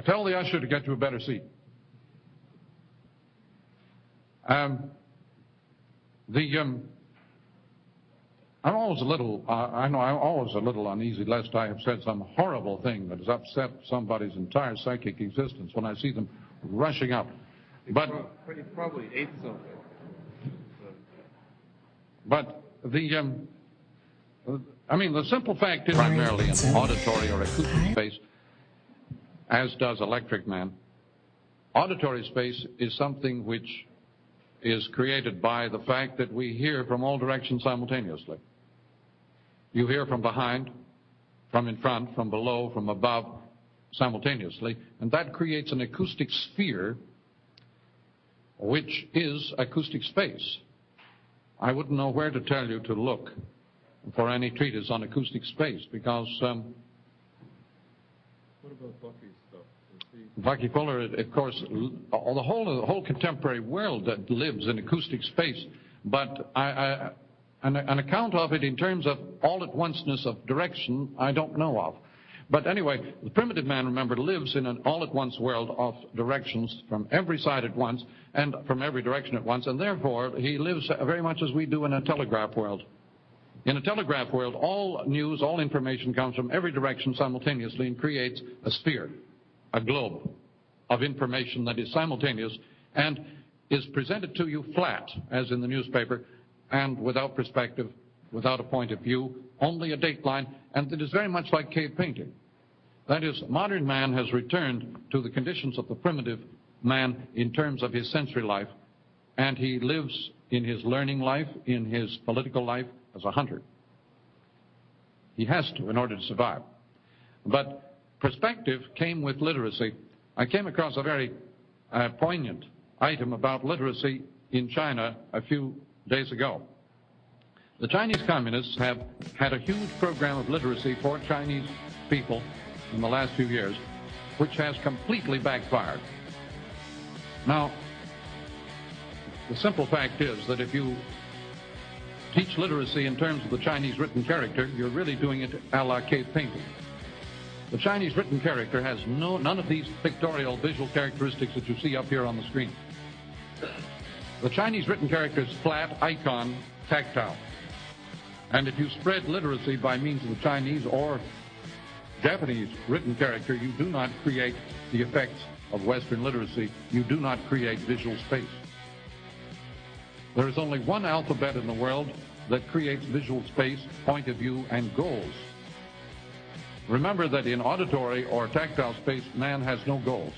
tell the usher to get you a better seat. I'm always a little, I know I'm always a little uneasy lest I have said some horrible thing that has upset somebody's entire psychic existence when I see them rushing up. But you probably ate something. But the simple fact is primarily an auditory or acoustic space, as does electric man. Auditory space is something which is created by the fact that we hear from all directions simultaneously. You hear from behind, from in front, from below, from above, simultaneously, and that creates an acoustic sphere, which is acoustic space. I wouldn't know where to tell you to look for any treatise on acoustic space, because what about Bucky's stuff? Bucky Fuller, of course, the whole contemporary world that lives in acoustic space, but an account of it in terms of all-at-onceness of direction, I don't know of. But anyway, the primitive man, remember, lives in an all-at-once world of directions from every side at once and from every direction at once, and therefore he lives very much as we do in a telegraph world. In a telegraph world, all news, all information comes from every direction simultaneously and creates a sphere, a globe of information that is simultaneous and is presented to you flat, as in the newspaper, and without perspective, without a point of view, only a dateline, and it is very much like cave painting. That is, modern man has returned to the conditions of the primitive man in terms of his sensory life, and he lives in his learning life, in his political life, as a hunter. He has to in order to survive. But perspective came with literacy. I came across a very poignant item about literacy in China a few days ago. The Chinese communists have had a huge program of literacy for Chinese people in the last few years, which has completely backfired. Now, the simple fact is that if you teach literacy in terms of the Chinese written character, you're really doing it a la cave painting. The Chinese written character has none of these pictorial visual characteristics that you see up here on the screen. The Chinese written character is flat, icon, tactile. And if you spread literacy by means of the Chinese or Japanese written character, you do not create the effects of Western literacy. You do not create visual space. There is only one alphabet in the world that creates visual space, point of view, and goals. Remember that in auditory or tactile space, man has no goals.